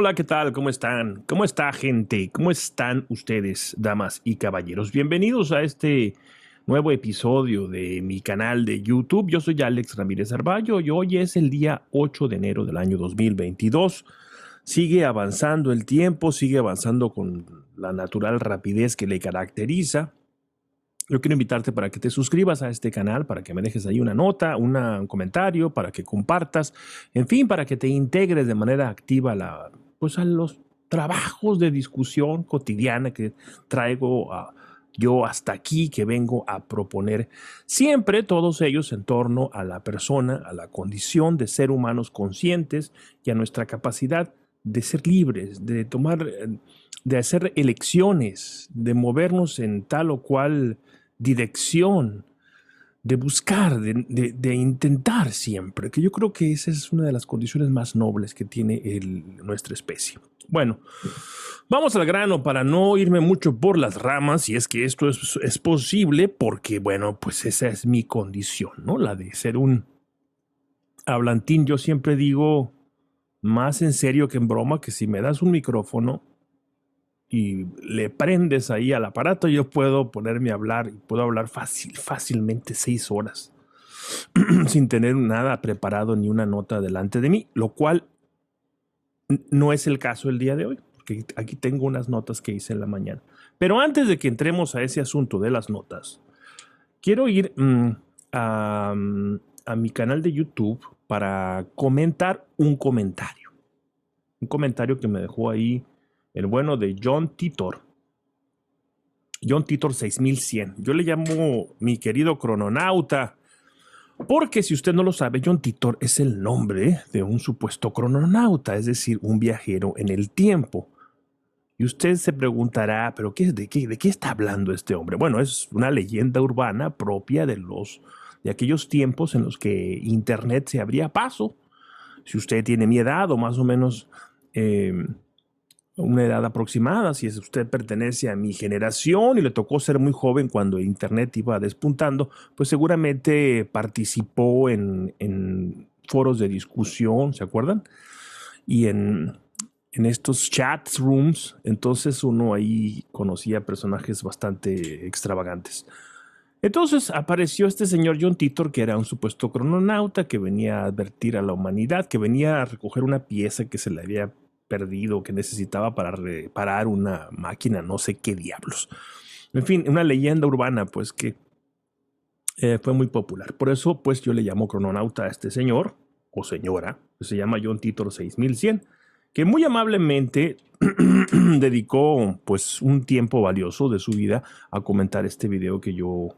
Hola, ¿qué tal? ¿Cómo están? ¿Cómo está, gente? ¿Cómo están ustedes, damas y caballeros? Bienvenidos a este nuevo episodio de mi canal de YouTube. Yo soy Alex Ramírez Arballo y hoy es el día 8 de enero del año 2022. Sigue avanzando el tiempo, sigue avanzando con la natural rapidez que le caracteriza. Yo quiero invitarte para que te suscribas a este canal, para que me dejes ahí una nota, un comentario, para que compartas, en fin, para que te integres de manera activa a los trabajos de discusión cotidiana que traigo yo hasta aquí, que vengo a proponer. Siempre todos ellos en torno a la persona, a la condición de ser humanos conscientes y a nuestra capacidad de ser libres, de tomar, de hacer elecciones, de movernos en tal o cual dirección, de buscar, de intentar siempre, que yo creo que esa es una de las condiciones más nobles que tiene nuestra especie. Bueno, vamos al grano para no irme mucho por las ramas, si es que esto es posible, porque bueno, pues esa es mi condición, ¿no? La de ser un hablantín. Yo siempre digo, más en serio que en broma, que si me das un micrófono y le prendes ahí al aparato, yo puedo ponerme a hablar y puedo hablar fácilmente 6 horas sin tener nada preparado ni una nota delante de mí, lo cual no es el caso el día de hoy, porque aquí tengo unas notas que hice en la mañana. Pero antes de que entremos a ese asunto de las notas, quiero ir a mi canal de YouTube para comentar un comentario que me dejó ahí el bueno de John Titor 6100. Yo le llamo mi querido crononauta, porque si usted no lo sabe, John Titor es el nombre de un supuesto crononauta, es decir, un viajero en el tiempo. Y usted se preguntará, ¿pero de qué está hablando este hombre? Bueno, es una leyenda urbana propia de aquellos tiempos en los que Internet se abría paso. Si usted tiene mi edad o más o menos una edad aproximada, si usted pertenece a mi generación y le tocó ser muy joven cuando Internet iba despuntando, pues seguramente participó en foros de discusión, ¿se acuerdan? Y en estos chat rooms, entonces uno ahí conocía personajes bastante extravagantes. Entonces apareció este señor John Titor, que era un supuesto crononauta, que venía a advertir a la humanidad, que venía a recoger una pieza que se le había perdido, que necesitaba para reparar una máquina, no sé qué diablos. En fin, una leyenda urbana, pues, que fue muy popular. Por eso, pues, yo le llamo crononauta a este señor, o señora, que se llama John Titor 6100, que muy amablemente dedicó, pues, un tiempo valioso de su vida a comentar este video que yo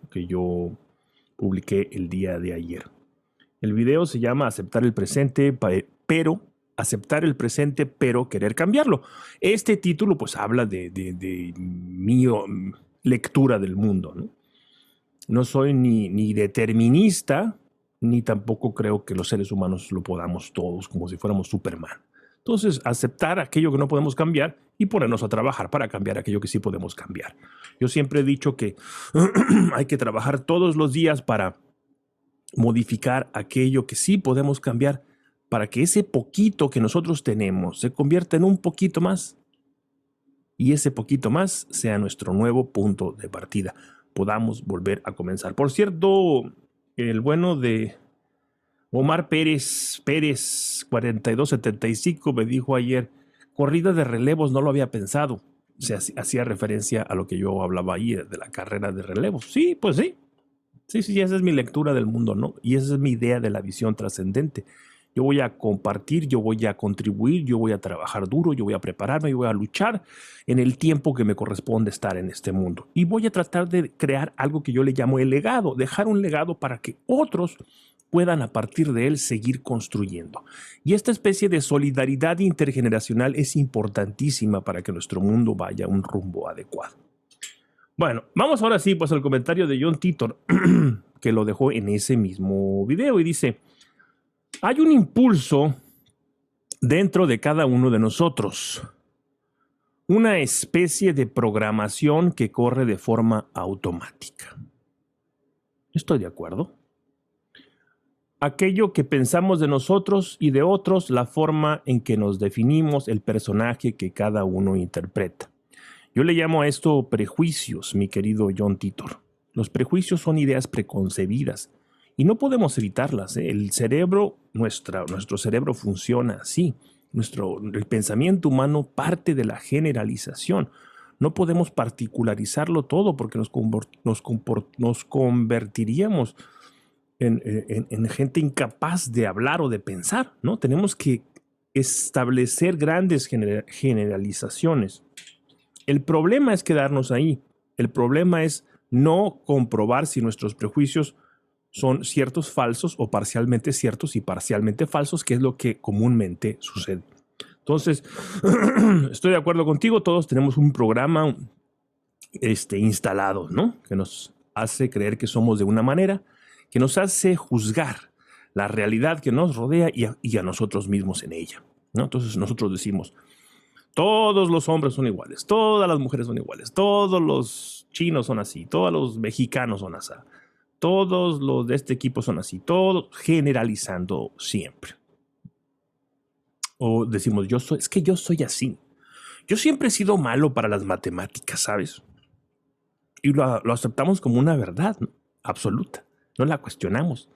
publiqué el día de ayer. El video se llama Aceptar el presente, aceptar el presente, pero querer cambiarlo. Este título, pues, habla de mi lectura del mundo, ¿no? No soy ni determinista, ni tampoco creo que los seres humanos lo podamos todos como si fuéramos Superman. Entonces, aceptar aquello que no podemos cambiar y ponernos a trabajar para cambiar aquello que sí podemos cambiar. Yo siempre he dicho que hay que trabajar todos los días para modificar aquello que sí podemos cambiar, para que ese poquito que nosotros tenemos se convierta en un poquito más y ese poquito más sea nuestro nuevo punto de partida. Podamos volver a comenzar. Por cierto, el bueno de Omar Pérez 4275 me dijo ayer, corrida de relevos, no lo había pensado. Se hacía referencia a lo que yo hablaba ayer de la carrera de relevos. Sí, pues sí. Sí, esa es mi lectura del mundo, ¿no? Y esa es mi idea de la visión trascendente. Yo voy a compartir, yo voy a contribuir, yo voy a trabajar duro, yo voy a prepararme, yo voy a luchar en el tiempo que me corresponde estar en este mundo. Y voy a tratar de crear algo que yo le llamo el legado, dejar un legado para que otros puedan a partir de él seguir construyendo. Y esta especie de solidaridad intergeneracional es importantísima para que nuestro mundo vaya a un rumbo adecuado. Bueno, vamos ahora sí pues al comentario de John Titor, que lo dejó en ese mismo video y dice, hay un impulso dentro de cada uno de nosotros, una especie de programación que corre de forma automática. Estoy de acuerdo. aquello que pensamos de nosotros y de otros, la forma en que nos definimos, el personaje que cada uno interpreta. Yo le llamo a esto prejuicios, mi querido John Titor. Los prejuicios son ideas preconcebidas y no podemos evitarlas, ¿eh? El cerebro, nuestro cerebro funciona así. El pensamiento humano parte de la generalización. No podemos particularizarlo todo porque nos convertiríamos en gente incapaz de hablar o de pensar, ¿no? Tenemos que establecer grandes generalizaciones. El problema es quedarnos ahí. El problema es no comprobar si nuestros prejuicios son ciertos, falsos o parcialmente ciertos y parcialmente falsos, que es lo que comúnmente sucede. Entonces, estoy de acuerdo contigo, todos tenemos un programa instalado, ¿no? Que nos hace creer que somos de una manera, que nos hace juzgar la realidad que nos rodea y a nosotros mismos en ella, ¿no? Entonces nosotros decimos, todos los hombres son iguales, todas las mujeres son iguales, todos los chinos son así, todos los mexicanos son así, todos los de este equipo son así, todos generalizando siempre. O decimos, es que yo soy así. Yo siempre he sido malo para las matemáticas, ¿sabes? Y lo aceptamos como una verdad, ¿no? Absoluta. No la cuestionamos.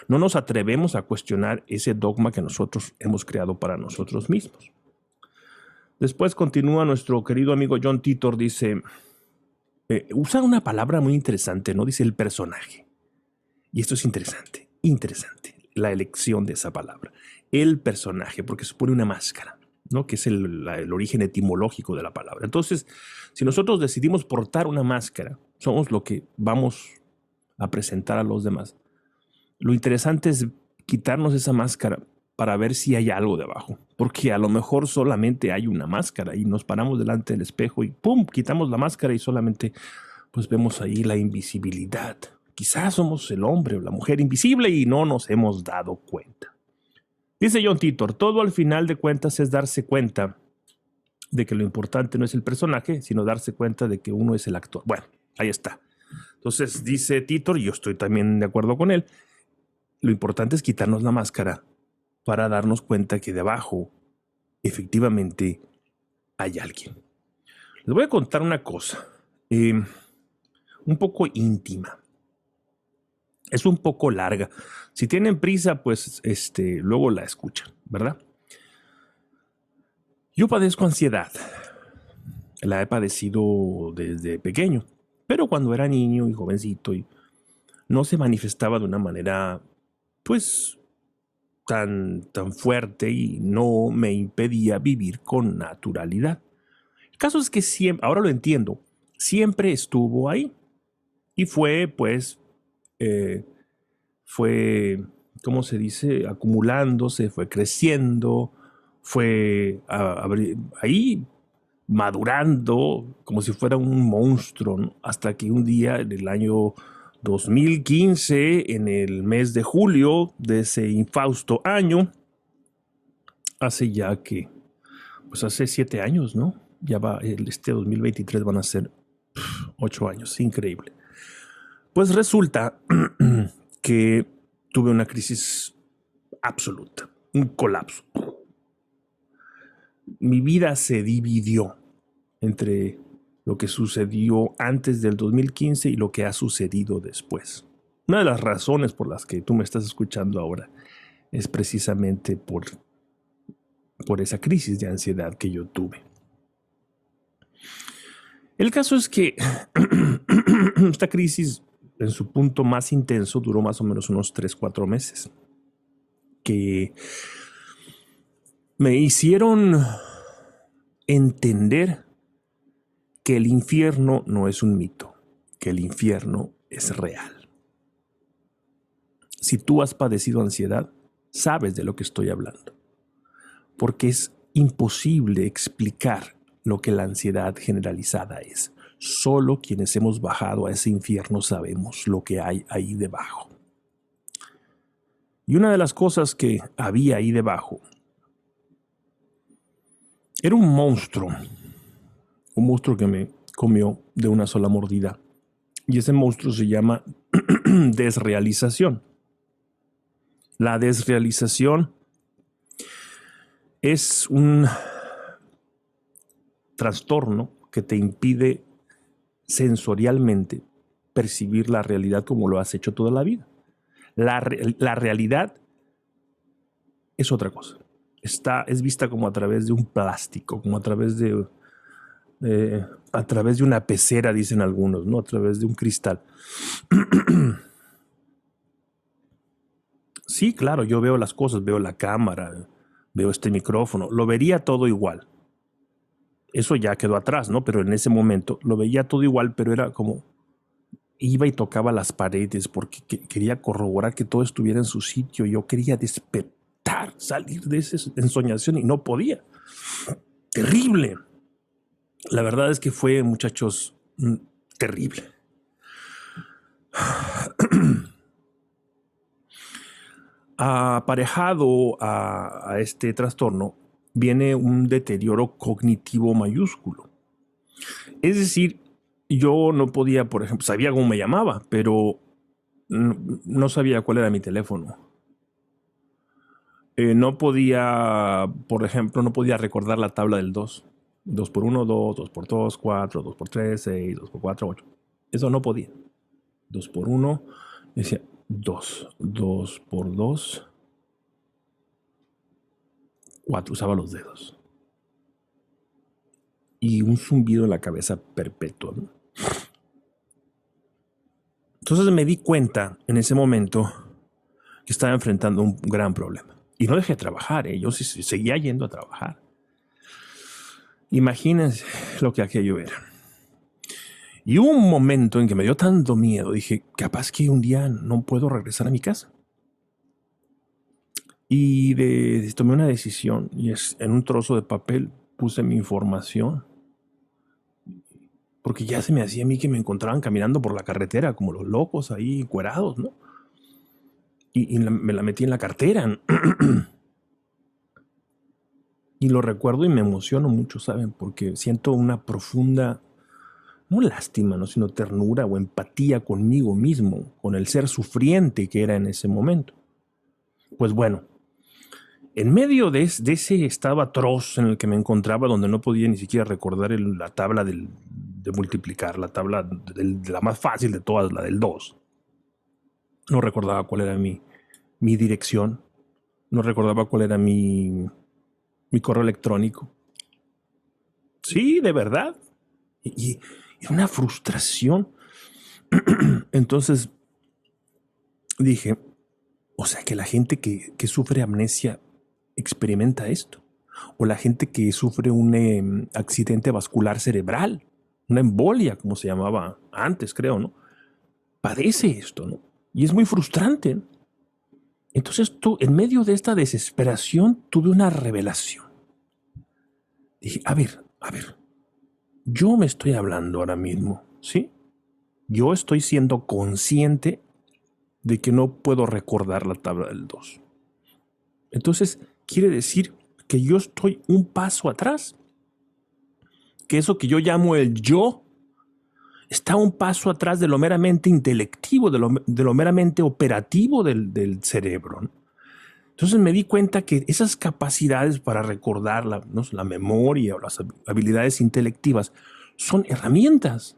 No nos atrevemos a cuestionar ese dogma que nosotros hemos creado para nosotros mismos. Después continúa nuestro querido amigo John Titor, dice, usa una palabra muy interesante, ¿no? Dice el personaje. Y esto es interesante, la elección de esa palabra. El personaje, porque supone una máscara, ¿no? Que es el origen etimológico de la palabra. Entonces, si nosotros decidimos portar una máscara, somos lo que vamos a presentar a los demás. Lo interesante es quitarnos esa máscara para ver si hay algo debajo, porque a lo mejor solamente hay una máscara y nos paramos delante del espejo y ¡pum!, quitamos la máscara y solamente pues vemos ahí la invisibilidad. Quizás somos el hombre o la mujer invisible y no nos hemos dado cuenta. Dice John Titor, todo al final de cuentas es darse cuenta de que lo importante no es el personaje, sino darse cuenta de que uno es el actor. Bueno, ahí está. Entonces dice Titor, y yo estoy también de acuerdo con él, lo importante es quitarnos la máscara para darnos cuenta que debajo efectivamente hay alguien. Les voy a contar una cosa, un poco íntima. Es un poco larga. Si tienen prisa, pues luego la escuchan, ¿verdad? Yo padezco ansiedad. La he padecido desde pequeño, pero cuando era niño y jovencito no se manifestaba de una manera, pues, tan fuerte y no me impedía vivir con naturalidad. El caso es que siempre, ahora lo entiendo, siempre estuvo ahí y fue, pues, ¿cómo se dice? Acumulándose, fue creciendo, fue ahí madurando como si fuera un monstruo, ¿no? Hasta que un día en el año 2015, en el mes de julio de ese infausto año, hace 7 años, ¿no? Ya va, este 2023 van a ser 8 años, increíble. Pues resulta que tuve una crisis absoluta, un colapso. Mi vida se dividió entre lo que sucedió antes del 2015 y lo que ha sucedido después. Una de las razones por las que tú me estás escuchando ahora es precisamente por esa crisis de ansiedad que yo tuve. El caso es que esta crisis en su punto más intenso duró más o menos unos 3-4 meses, que me hicieron entender que el infierno no es un mito, que el infierno es real. Si tú has padecido ansiedad, sabes de lo que estoy hablando, porque es imposible explicar lo que la ansiedad generalizada es. Solo quienes hemos bajado a ese infierno sabemos lo que hay ahí debajo. Y una de las cosas que había ahí debajo era un monstruo que me comió de una sola mordida. Y ese monstruo se llama desrealización. La desrealización es un trastorno que te impide sensorialmente percibir la realidad como lo has hecho toda la vida. La realidad es otra cosa. Es vista como a través de un plástico, como a través de una pecera, dicen algunos, ¿no? A través de un cristal. Sí, claro, yo veo las cosas, veo la cámara, veo este micrófono, lo vería todo igual. Eso ya quedó atrás, ¿no? Pero en ese momento lo veía todo igual, pero era como iba y tocaba las paredes porque quería corroborar que todo estuviera en su sitio. Yo quería despertar, salir de esa ensoñación y no podía. Terrible. La verdad es que fue, muchachos, terrible. Aparejado a este trastorno viene un deterioro cognitivo mayúsculo. Es decir, yo no podía, por ejemplo, sabía cómo me llamaba, pero no sabía cuál era mi teléfono. No podía, por ejemplo, no podía recordar la tabla del 2. 2 por 1, 2, 2 por 2, 4, 2 por 3, 6, 2 por 4, 8. Eso no podía. 2 por 1, decía 2, 2 por 2, 4, usaba los dedos. Y un zumbido en la cabeza perpetuo, ¿no? Entonces me di cuenta en ese momento que estaba enfrentando un gran problema. Y no dejé de trabajar, yo seguía yendo a trabajar. Imagínense lo que aquello era. Y hubo un momento en que me dio tanto miedo, dije, capaz que un día no puedo regresar a mi casa. Y tomé una decisión y en un trozo de papel puse mi información. Porque ya se me hacía a mí que me encontraban caminando por la carretera como los locos ahí encuerados, ¿no? Y me la metí en la cartera. Y lo recuerdo y me emociono mucho, ¿saben? Porque siento una profunda, no lástima, ¿no? Sino ternura o empatía conmigo mismo, con el ser sufriente que era en ese momento. Pues bueno, en medio de ese estado atroz en el que me encontraba, donde no podía ni siquiera recordar la tabla de multiplicar, la tabla de la más fácil de todas, la del 2. No recordaba cuál era mi dirección, no recordaba cuál era mi correo electrónico. Sí, de verdad. Y una frustración. Entonces dije, o sea que la gente que sufre amnesia experimenta esto. O la gente que sufre un accidente vascular cerebral, una embolia, como se llamaba antes, creo, ¿no? Padece esto, ¿no? Y es muy frustrante, ¿no? Entonces en medio de esta desesperación, tuve una revelación. Dije, a ver, yo me estoy hablando ahora mismo, ¿sí? Yo estoy siendo consciente de que no puedo recordar la tabla del 2. Entonces, quiere decir que yo estoy un paso atrás. Que eso que yo llamo el yo está un paso atrás de lo meramente intelectivo, de lo meramente operativo del cerebro, ¿no? Entonces me di cuenta que esas capacidades para recordar la memoria o las habilidades intelectivas son herramientas,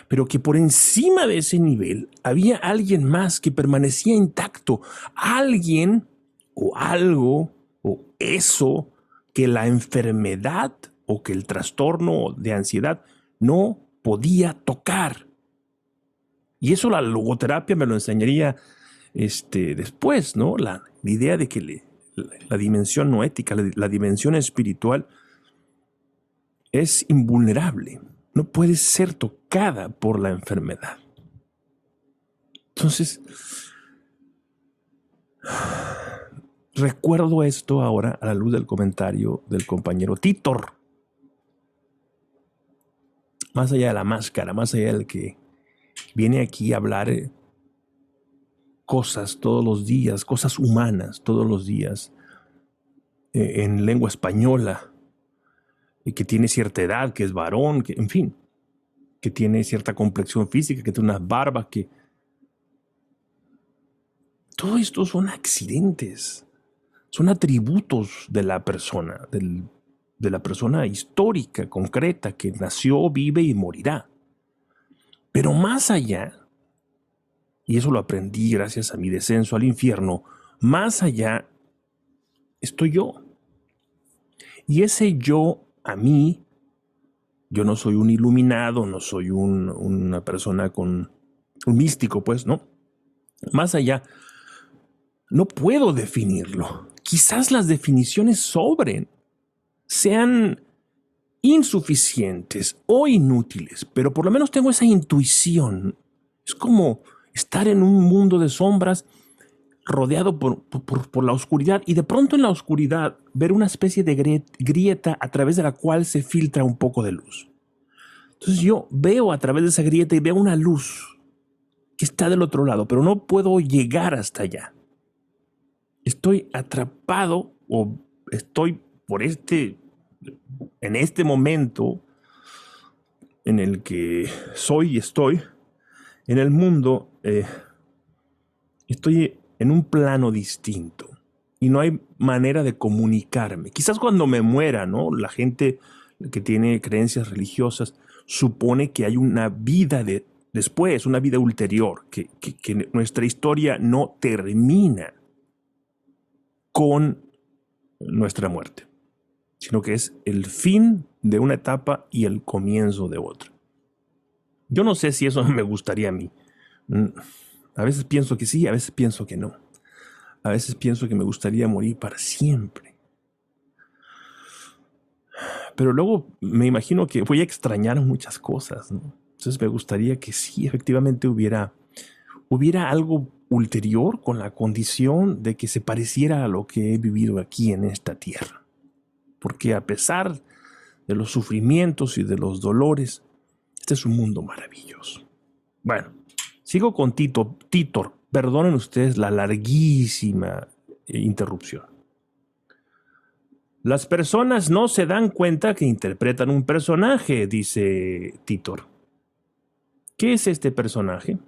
pero que por encima de ese nivel había alguien más que permanecía intacto, alguien o algo o eso que la enfermedad o que el trastorno de ansiedad no podía tocar. Y eso la logoterapia me lo enseñaría después, ¿no? La idea de que la dimensión no ética, la dimensión espiritual es invulnerable, no puede ser tocada por la enfermedad. Entonces, recuerdo esto ahora a la luz del comentario del compañero Titor. Más allá de la máscara, más allá del que viene aquí a hablar cosas todos los días, cosas humanas todos los días, en lengua española, y que tiene cierta edad, que es varón, que, en fin, que tiene cierta complexión física, que tiene unas barbas, que todo esto son accidentes, son atributos de la persona, de la persona histórica, concreta, que nació, vive y morirá. Pero más allá, y eso lo aprendí gracias a mi descenso al infierno, más allá estoy yo. Y ese yo, a mí, yo no soy un iluminado, no soy una persona con un místico, pues, ¿no? Más allá, no puedo definirlo. Quizás las definiciones sobren, sean insuficientes o inútiles, pero por lo menos tengo esa intuición. Es como estar en un mundo de sombras rodeado por la oscuridad y de pronto en la oscuridad ver una especie de grieta a través de la cual se filtra un poco de luz. Entonces yo veo a través de esa grieta y veo una luz que está del otro lado, pero no puedo llegar hasta allá. Estoy atrapado o estoy en este momento en el que soy y estoy en el mundo, estoy en un plano distinto y no hay manera de comunicarme. Quizás cuando me muera, ¿no? La gente que tiene creencias religiosas supone que hay una vida después, una vida ulterior, que nuestra historia no termina con nuestra muerte, sino que es el fin de una etapa y el comienzo de otra. Yo no sé si eso me gustaría a mí. A veces pienso que sí, a veces pienso que no. A veces pienso que me gustaría morir para siempre. Pero luego me imagino que voy a extrañar muchas cosas, ¿no? Entonces me gustaría que sí, efectivamente hubiera algo ulterior con la condición de que se pareciera a lo que he vivido aquí en esta tierra. Porque a pesar de los sufrimientos y de los dolores, este es un mundo maravilloso. Bueno, sigo con Titor. Perdonen ustedes la larguísima interrupción. Las personas no se dan cuenta que interpretan un personaje, dice Titor. ¿Qué es este personaje?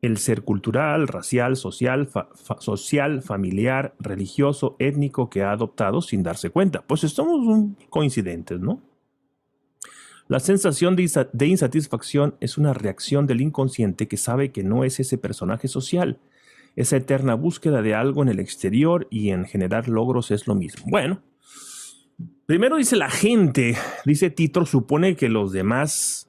El ser cultural, racial, social, familiar, religioso, étnico que ha adoptado sin darse cuenta. Pues somos coincidentes, ¿no? La sensación de insatisfacción es una reacción del inconsciente que sabe que no es ese personaje social. Esa eterna búsqueda de algo en el exterior y en generar logros es lo mismo. Bueno, primero dice la gente, dice Titor, supone que los demás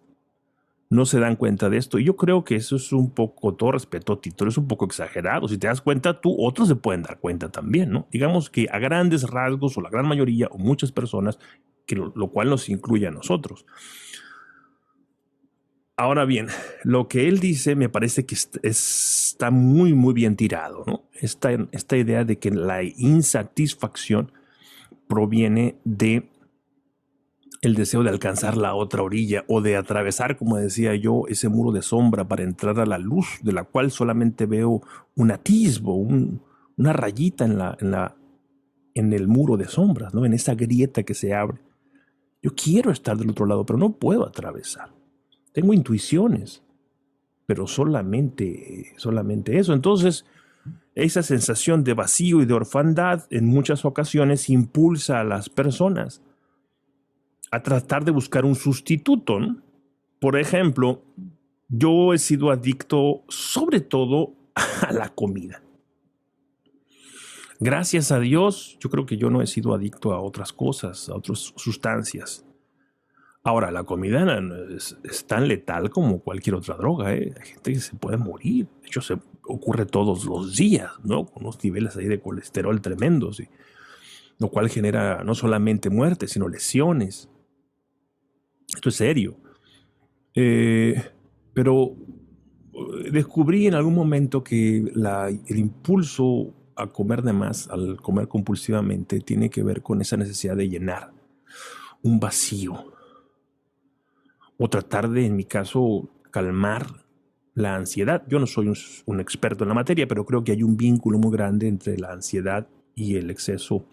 no se dan cuenta de esto. Y yo creo que eso es un poco, todo respeto, Titor, es un poco exagerado. Si te das cuenta tú, otros se pueden dar cuenta también, ¿no? Digamos que a grandes rasgos, o la gran mayoría, o muchas personas, que lo cual nos incluye a nosotros. Ahora bien, lo que él dice me parece que está muy, muy bien tirado, ¿no? Esta idea de que la insatisfacción proviene de el deseo de alcanzar la otra orilla o de atravesar, como decía yo, ese muro de sombra para entrar a la luz, de la cual solamente veo un atisbo, una rayita en el muro de sombras, ¿no? En esa grieta que se abre. Yo quiero estar del otro lado, pero no puedo atravesar. Tengo intuiciones, pero solamente eso. Entonces, esa sensación de vacío y de orfandad en muchas ocasiones impulsa a las personas a tratar de buscar un sustituto, ¿no? Por ejemplo, yo he sido adicto sobre todo a la comida. Gracias a Dios, yo creo que yo no he sido adicto a otras cosas, a otras sustancias. Ahora, la comida es tan letal como cualquier otra droga, ¿eh? Hay gente que se puede morir. De hecho, se ocurre todos los días, ¿no? Con unos niveles ahí de colesterol tremendos, lo cual genera no solamente muerte, sino lesiones. Esto es serio. Pero descubrí en algún momento que el impulso a comer de más, al comer compulsivamente, tiene que ver con esa necesidad de llenar un vacío. O tratar de, en mi caso, calmar la ansiedad. Yo no soy un experto en la materia, pero creo que hay un vínculo muy grande entre la ansiedad y el exceso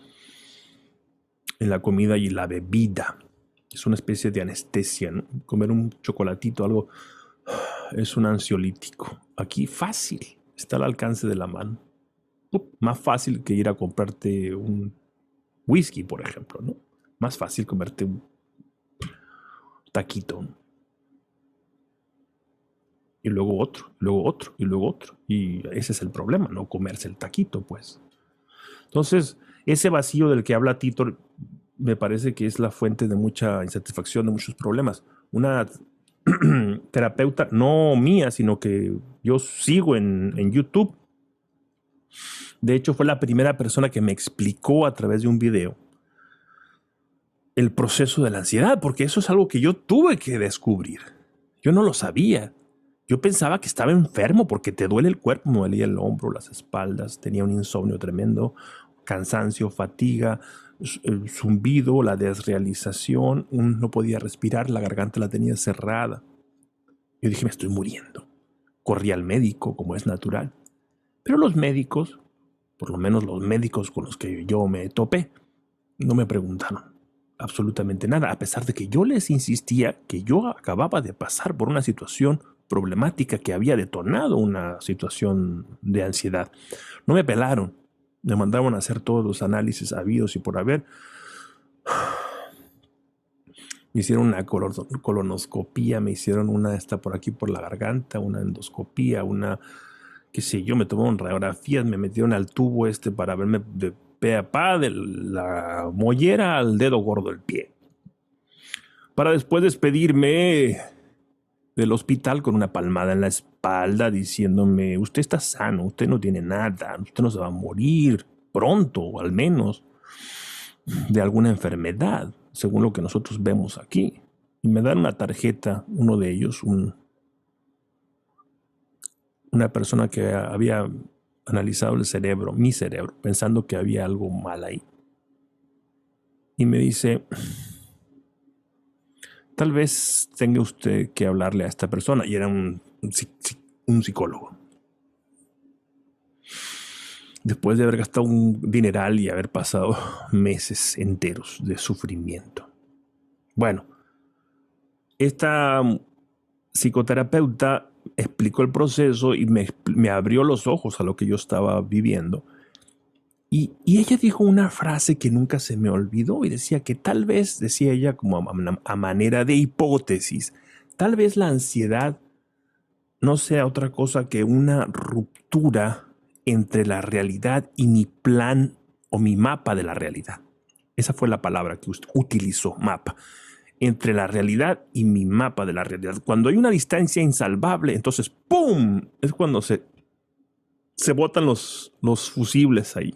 en la comida y la bebida. Es una especie de anestesia, ¿no? Comer un chocolatito, algo, es un ansiolítico. Aquí fácil, Está al alcance de la mano. Más fácil que ir a comprarte un whisky, por ejemplo, ¿no? Más fácil comerte un taquito, ¿no? Y luego otro, luego otro, y luego otro. Y ese es el problema, no comerse el taquito, pues. Entonces, ese vacío del que habla Tito me parece que es la fuente de mucha insatisfacción, de muchos problemas. Una terapeuta, no mía, sino que yo sigo en YouTube. De hecho, fue la primera persona que me explicó a través de un video el proceso de la ansiedad, porque eso es algo que yo tuve que descubrir. Yo no lo sabía. Yo pensaba que estaba enfermo porque te duele el cuerpo, me dolía el hombro, las espaldas, tenía un insomnio tremendo, cansancio, fatiga, el zumbido, la desrealización, no podía respirar, la garganta la tenía cerrada. Yo dije, me estoy muriendo. Corrí al médico, como es natural. Pero los médicos, por lo menos los médicos con los que yo me topé, no me preguntaron absolutamente nada, a pesar de que yo les insistía que yo acababa de pasar por una situación problemática que había detonado una situación de ansiedad. No me pelaron, me mandaron a hacer todos los análisis habidos y por haber. Me hicieron una colonoscopía, me hicieron una esta por aquí por la garganta, una endoscopía, una, qué sé yo, me tomaron radiografías, me metieron al tubo para verme de pe a pa, de la mollera al dedo gordo del pie. Para después despedirme del hospital con una palmada en la espalda diciéndome, usted está sano, usted no tiene nada, usted no se va a morir pronto, al menos, de alguna enfermedad, según lo que nosotros vemos aquí. Y me dan una tarjeta, uno de ellos, una persona que había analizado el cerebro, mi cerebro, pensando que había algo mal ahí. Y me dice, tal vez tenga usted que hablarle a esta persona. Y era un psicólogo. Después de haber gastado un dineral y haber pasado meses enteros de sufrimiento. Bueno, esta psicoterapeuta explicó el proceso y me abrió los ojos a lo que yo estaba viviendo. Y ella dijo una frase que nunca se me olvidó y decía que tal vez, decía ella como a manera de hipótesis, tal vez la ansiedad no sea otra cosa que una ruptura entre la realidad y mi plan o mi mapa de la realidad. Esa fue la palabra que utilizó, mapa. Entre la realidad y mi mapa de la realidad. Cuando hay una distancia insalvable, entonces ¡pum! Es cuando se botan los fusibles ahí.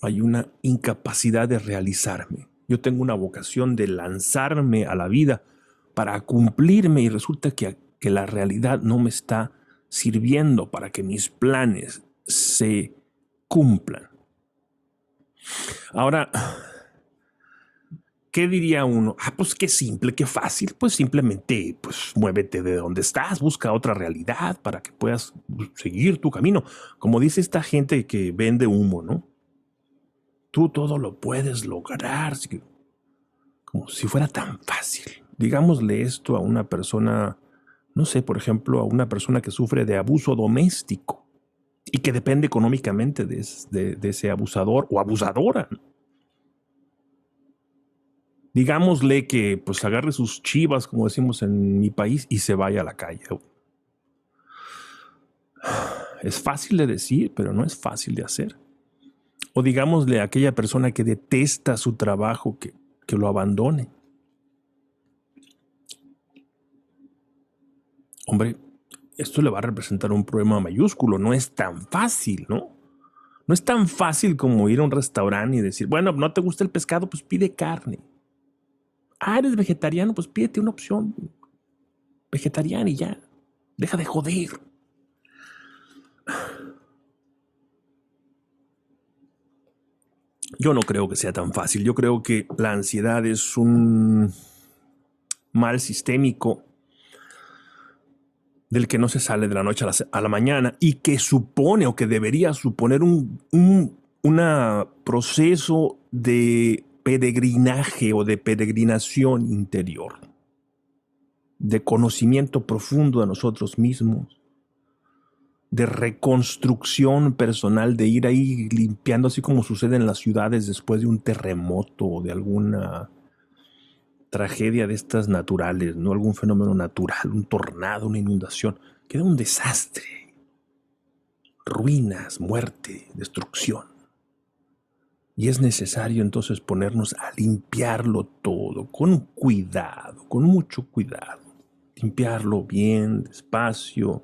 Hay una incapacidad de realizarme. Yo tengo una vocación de lanzarme a la vida para cumplirme y resulta que la realidad no me está sirviendo para que mis planes se cumplan. Ahora, ¿qué diría uno? Pues qué simple, qué fácil. Pues simplemente pues, muévete de donde estás, busca otra realidad para que puedas seguir tu camino. Como dice esta gente que vende humo, ¿no? Tú todo lo puedes lograr, como si fuera tan fácil. Digámosle esto a una persona, no sé, por ejemplo, a una persona que sufre de abuso doméstico y que depende económicamente de ese abusador o abusadora. Digámosle que pues agarre sus chivas, como decimos en mi país, y se vaya a la calle. Es fácil de decir, pero no es fácil de hacer. O digámosle a aquella persona que detesta su trabajo que lo abandone. Hombre, esto le va a representar un problema mayúsculo. No es tan fácil, ¿no? No es tan fácil como ir a un restaurante y decir, bueno, no te gusta el pescado, pues pide carne. Eres vegetariano, pues pídete una opción vegetariana y ya. Deja de joder. Yo no creo que sea tan fácil. Yo creo que la ansiedad es un mal sistémico del que no se sale de la noche a la mañana y que supone o que debería suponer un proceso de peregrinaje o de peregrinación interior. de conocimiento profundo de nosotros mismos, de reconstrucción personal, de ir ahí limpiando, así como sucede en las ciudades después de un terremoto o de alguna tragedia de estas naturales, ¿no? Algún fenómeno natural, un tornado, una inundación. Queda un desastre, ruinas, muerte, destrucción. Y es necesario entonces ponernos a limpiarlo todo, con cuidado, con mucho cuidado. Limpiarlo bien, despacio.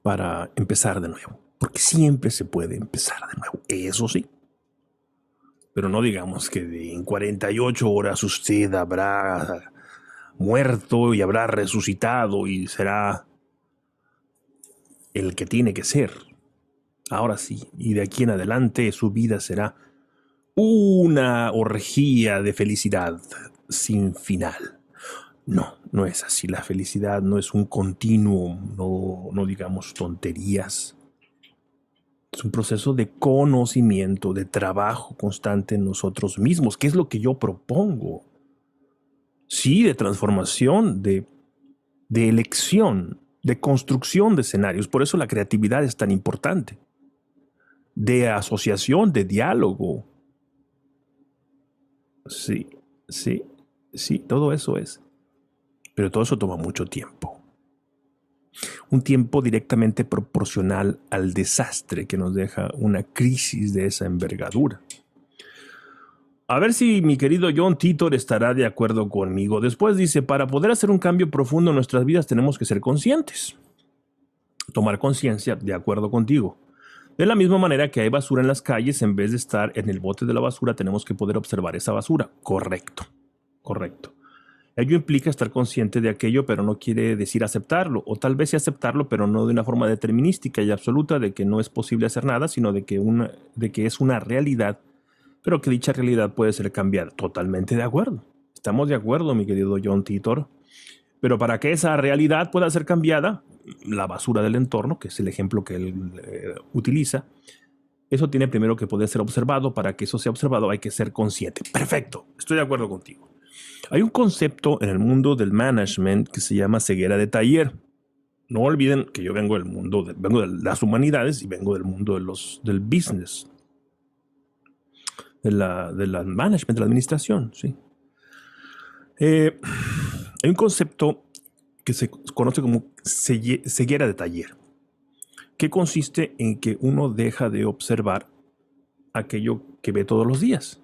Para empezar de nuevo. Porque siempre se puede empezar de nuevo. Eso sí. Pero no digamos que en 48 horas usted habrá muerto y habrá resucitado y será el que tiene que ser. Ahora sí, y de aquí en adelante su vida será una orgía de felicidad sin final. No, no es así. La felicidad no es un continuo, no digamos tonterías. Es un proceso de conocimiento, de trabajo constante en nosotros mismos, que es lo que yo propongo. Sí, de transformación, de elección, de construcción de escenarios. Por eso la creatividad es tan importante. De asociación, de diálogo. Sí, sí, sí, todo eso es. Pero todo eso toma mucho tiempo. Un tiempo directamente proporcional al desastre que nos deja una crisis de esa envergadura. A ver si mi querido John Titor estará de acuerdo conmigo. Después dice, para poder hacer un cambio profundo en nuestras vidas tenemos que ser conscientes. Tomar conciencia, de acuerdo contigo. De la misma manera que hay basura en las calles, en vez de estar en el bote de la basura, tenemos que poder observar esa basura. Correcto, correcto. Ello implica estar consciente de aquello, pero no quiere decir aceptarlo, o tal vez sí aceptarlo, pero no de una forma determinística y absoluta de que no es posible hacer nada, sino de que es una realidad, pero que dicha realidad puede ser cambiada. Totalmente de acuerdo. Estamos de acuerdo, mi querido John Titor. Pero para que esa realidad pueda ser cambiada, la basura del entorno, que es el ejemplo que él utiliza, eso tiene primero que poder ser observado. Para que eso sea observado hay que ser consciente. Perfecto, estoy de acuerdo contigo. Hay un concepto en el mundo del management que se llama ceguera de taller. No olviden que yo vengo vengo de las humanidades y vengo del mundo del business, del management, de la administración, sí. Hay un concepto que se conoce como ceguera de taller, que consiste en que uno deja de observar aquello que ve todos los días.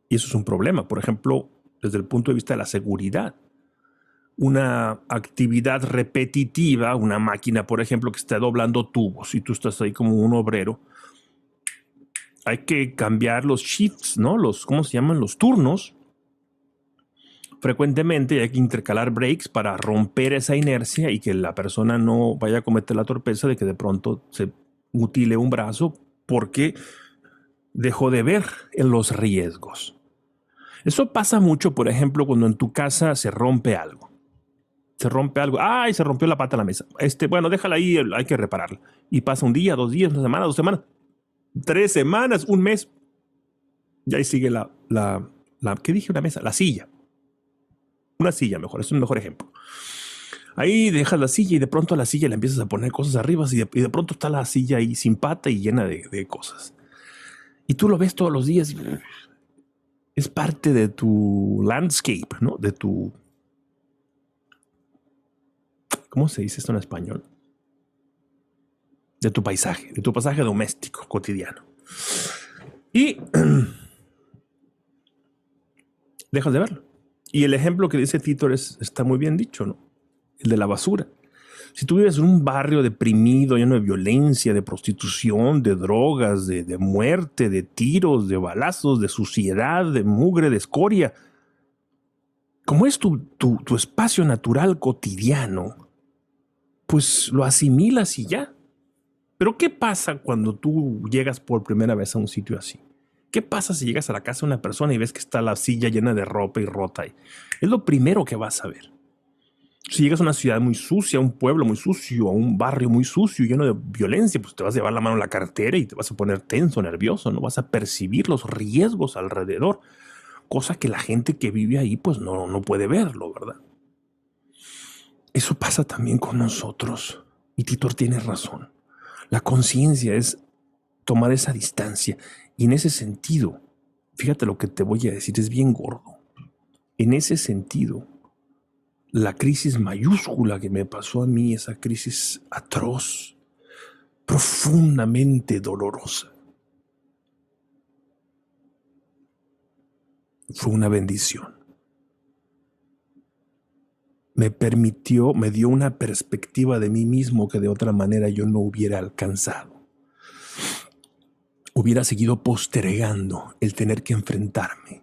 Y eso es un problema. Por ejemplo, desde el punto de vista de la seguridad. Una actividad repetitiva, una máquina, por ejemplo, que está doblando tubos y tú estás ahí como un obrero, hay que cambiar los shifts, ¿no? ¿Cómo se llaman? Los turnos. Frecuentemente hay que intercalar breaks para romper esa inercia y que la persona no vaya a cometer la torpeza de que de pronto se mutile un brazo porque dejó de ver en los riesgos. Eso pasa mucho, por ejemplo, cuando en tu casa se rompe algo. Se rompe algo. ¡Ay! Se rompió la pata de la mesa. Bueno, déjala ahí, hay que repararla. Y pasa un día, 2 días, 1 semana, 2 semanas, 3 semanas, 1 mes. Y ahí sigue ¿qué dije? Una mesa. La silla. Una silla mejor, es un mejor ejemplo. Ahí dejas la silla y de pronto a la silla le empiezas a poner cosas arriba y de pronto está la silla ahí sin pata y llena de cosas. Y tú lo ves todos los días y es parte de tu landscape, ¿no? De tu... ¿Cómo se dice esto en español? De tu paisaje doméstico, cotidiano. Y dejas de verlo. Y el ejemplo que dice Titor está muy bien dicho, ¿no? El de la basura. Si tú vives en un barrio deprimido, lleno de violencia, de prostitución, de drogas, de muerte, de tiros, de balazos, de suciedad, de mugre, de escoria, como es tu espacio natural cotidiano, pues lo asimilas y ya. Pero ¿qué pasa cuando tú llegas por primera vez a un sitio así? ¿Qué pasa si llegas a la casa de una persona y ves que está la silla llena de ropa y rota? Es lo primero que vas a ver. Si llegas a una ciudad muy sucia, a un pueblo muy sucio, a un barrio muy sucio, lleno de violencia, pues te vas a llevar la mano en la cartera y te vas a poner tenso, nervioso, no vas a percibir los riesgos alrededor. cosa que la gente que vive ahí pues no puede verlo, ¿verdad? Eso pasa también con nosotros. Y Titor tiene razón. La conciencia es tomar esa distancia. Y en ese sentido, fíjate lo que te voy a decir, es bien gordo. En ese sentido, la crisis mayúscula que me pasó a mí, esa crisis atroz, profundamente dolorosa, fue una bendición. Me dio una perspectiva de mí mismo que de otra manera yo no hubiera alcanzado. Hubiera seguido postergando el tener que enfrentarme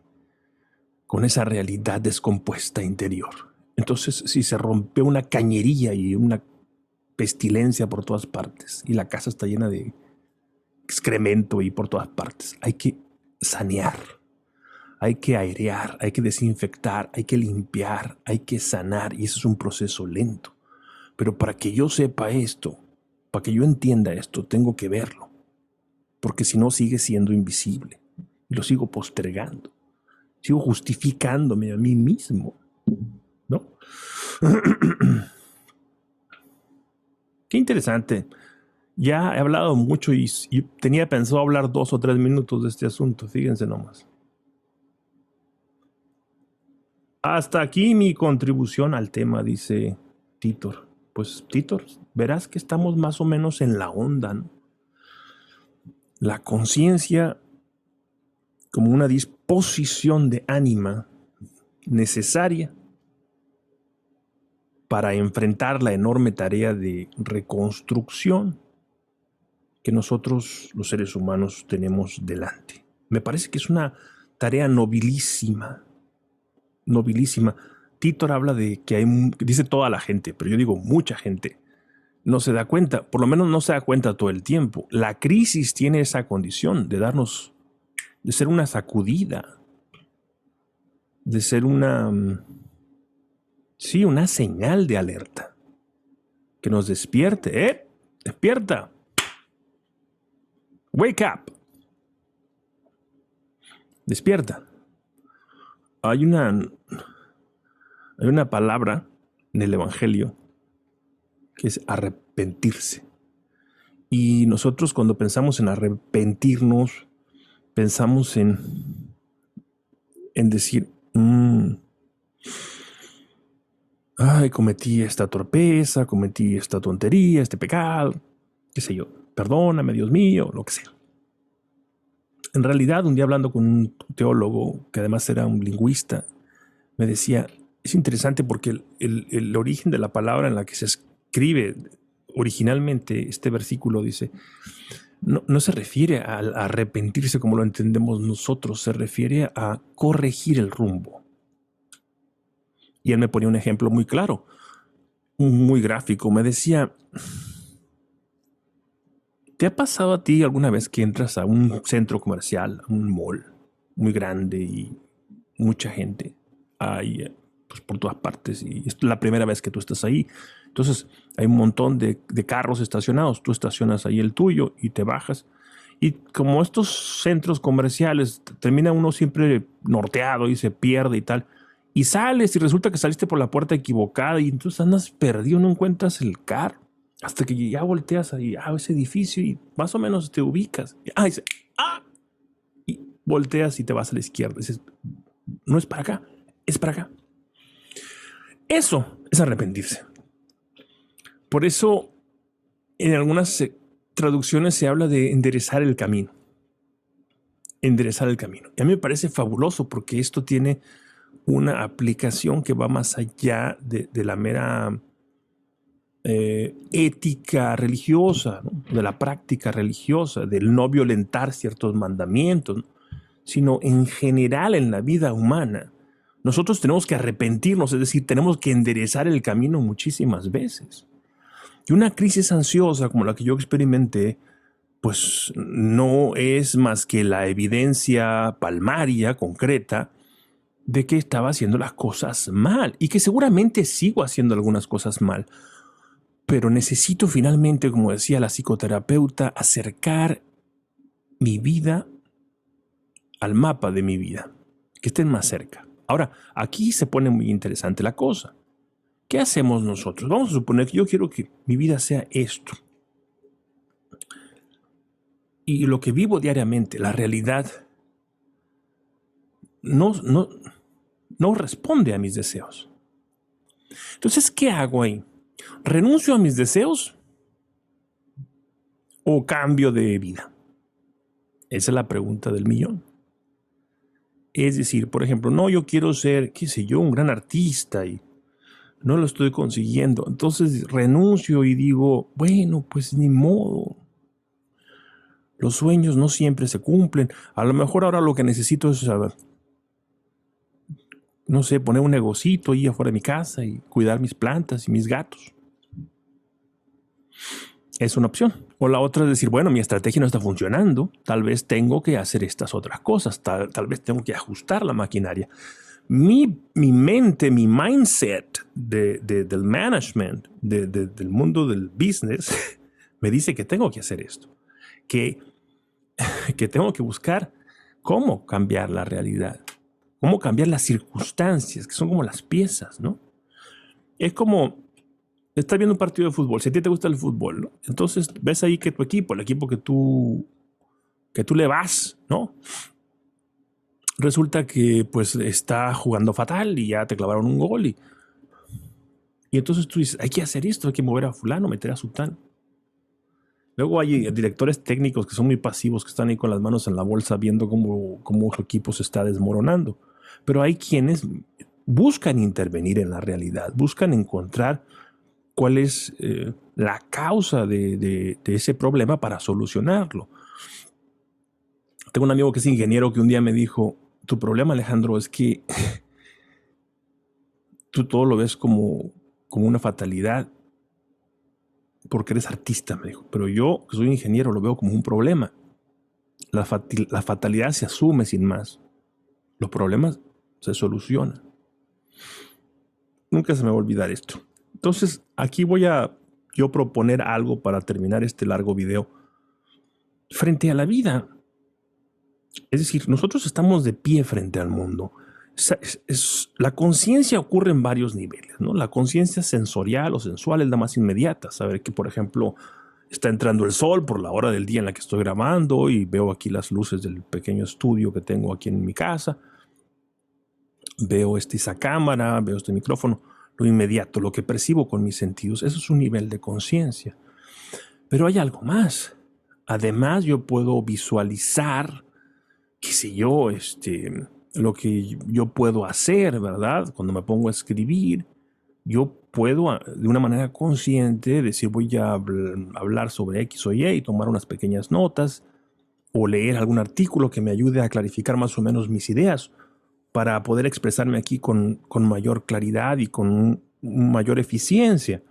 con esa realidad descompuesta interior. Entonces, si se rompe una cañería y una pestilencia por todas partes y la casa está llena de excremento y por todas partes, hay que sanear. Hay que airear, hay que desinfectar, hay que limpiar, hay que sanar, y eso es un proceso lento. Pero para que yo sepa esto, para que yo entienda esto, tengo que verlo, porque si no sigue siendo invisible. Y lo sigo postergando, sigo justificándome a mí mismo, ¿no? Qué interesante. Ya he hablado mucho y tenía pensado hablar 2 o 3 minutos de este asunto, fíjense nomás. Hasta aquí mi contribución al tema, dice Titor. Pues Titor, verás que estamos más o menos en la onda, ¿no? La conciencia como una disposición de ánima necesaria para enfrentar la enorme tarea de reconstrucción que nosotros, los seres humanos, tenemos delante. Me parece que es una tarea nobilísima. Nobilísima. Titor habla de que dice toda la gente, pero yo digo mucha gente, no se da cuenta, por lo menos no se da cuenta todo el tiempo. La crisis tiene esa condición de ser una sacudida, de ser una señal de alerta, que nos despierte. Despierta, wake up, despierta. Hay una palabra en el Evangelio que es arrepentirse. Y nosotros cuando pensamos en arrepentirnos, pensamos en decir, cometí esta torpeza, cometí esta tontería, este pecado, qué sé yo, perdóname, Dios mío, lo que sea. En realidad, un día hablando con un teólogo, que además era un lingüista, me decía, es interesante porque el origen de la palabra en la que se escribe originalmente este versículo dice, no se refiere a arrepentirse como lo entendemos nosotros, se refiere a corregir el rumbo. Y él me ponía un ejemplo muy claro, muy gráfico. Me decía, ¿te ha pasado a ti alguna vez que entras a un centro comercial, a un mall muy grande y mucha gente hay pues, por todas partes y es la primera vez que tú estás ahí? Entonces hay un montón de carros estacionados, tú estacionas ahí el tuyo y te bajas. Y como estos centros comerciales, termina uno siempre norteado y se pierde y tal. Y sales y resulta que saliste por la puerta equivocada y entonces andas perdido, no encuentras el carro. Hasta que ya volteas ahí a ese edificio y más o menos te ubicas. Y volteas y te vas a la izquierda. Dices, no es para acá, es para acá. Eso es arrepentirse. Por eso en algunas traducciones se habla de enderezar el camino. Enderezar el camino. Y a mí me parece fabuloso porque esto tiene una aplicación que va más allá de la mera ética religiosa, ¿no? De la práctica religiosa, del no violentar ciertos mandamientos, ¿no? Sino en general en la vida humana. Nosotros tenemos que arrepentirnos, es decir, tenemos que enderezar el camino muchísimas veces. Y una crisis ansiosa como la que yo experimenté, pues no es más que la evidencia palmaria, concreta, de que estaba haciendo las cosas mal y que seguramente sigo haciendo algunas cosas mal. Pero necesito finalmente, como decía la psicoterapeuta, acercar mi vida al mapa de mi vida. que estén más cerca. Ahora, aquí se pone muy interesante la cosa. ¿Qué hacemos nosotros? Vamos a suponer que yo quiero que mi vida sea esto. Y lo que vivo diariamente, la realidad, no responde a mis deseos. Entonces, ¿qué hago ahí? ¿Renuncio a mis deseos o cambio de vida? Esa es la pregunta del millón. Es decir, por ejemplo, no, yo quiero ser, qué sé yo, un gran artista y no lo estoy consiguiendo. Entonces renuncio y digo, bueno, pues ni modo. Los sueños no siempre se cumplen. A lo mejor ahora lo que necesito es, no sé, poner un negocito ahí afuera de mi casa y cuidar mis plantas y mis gatos. Es una opción. O la otra es decir, bueno, mi estrategia no está funcionando. Tal vez tengo que hacer estas otras cosas. Tal vez tengo que ajustar la maquinaria. Mi mente, mi mindset del management, del mundo del business, me dice que tengo que hacer esto. Que tengo que buscar cómo cambiar la realidad. Cómo cambiar las circunstancias, que son como las piezas, ¿no? Es como, estás viendo un partido de fútbol, si a ti te gusta el fútbol, ¿no? Entonces ves ahí que tu equipo, el equipo que tú le vas, ¿no? Resulta que pues está jugando fatal y ya te clavaron un gol y entonces tú dices, hay que hacer esto, hay que mover a fulano, meter a sultán. Luego hay directores técnicos que son muy pasivos, que están ahí con las manos en la bolsa viendo cómo su equipo se está desmoronando. Pero hay quienes buscan intervenir en la realidad, buscan encontrar cuál es la causa de ese problema para solucionarlo. Tengo un amigo que es ingeniero que un día me dijo, tu problema, Alejandro, es que tú todo lo ves como una fatalidad porque eres artista, me dijo. Pero yo, que soy ingeniero, lo veo como un problema. La fatalidad se asume sin más. Los problemas se solucionan. Nunca se me va a olvidar esto. Entonces, aquí voy a yo proponer algo para terminar este largo video. Frente a la vida, es decir, nosotros estamos de pie frente al mundo. La conciencia ocurre en varios niveles, ¿no? La conciencia sensorial o sensual es la más inmediata. Saber que, por ejemplo, está entrando el sol por la hora del día en la que estoy grabando y veo aquí las luces del pequeño estudio que tengo aquí en mi casa. Veo esa cámara, veo este micrófono. Lo inmediato, lo que percibo con mis sentidos, eso es un nivel de conciencia. Pero hay algo más. Además, yo puedo visualizar, qué sé yo, lo que yo puedo hacer, ¿verdad? Cuando me pongo a escribir, yo puedo de una manera consciente decir voy a hablar sobre X o Y y tomar unas pequeñas notas o leer algún artículo que me ayude a clarificar más o menos mis ideas para poder expresarme aquí con mayor claridad y con mayor eficiencia.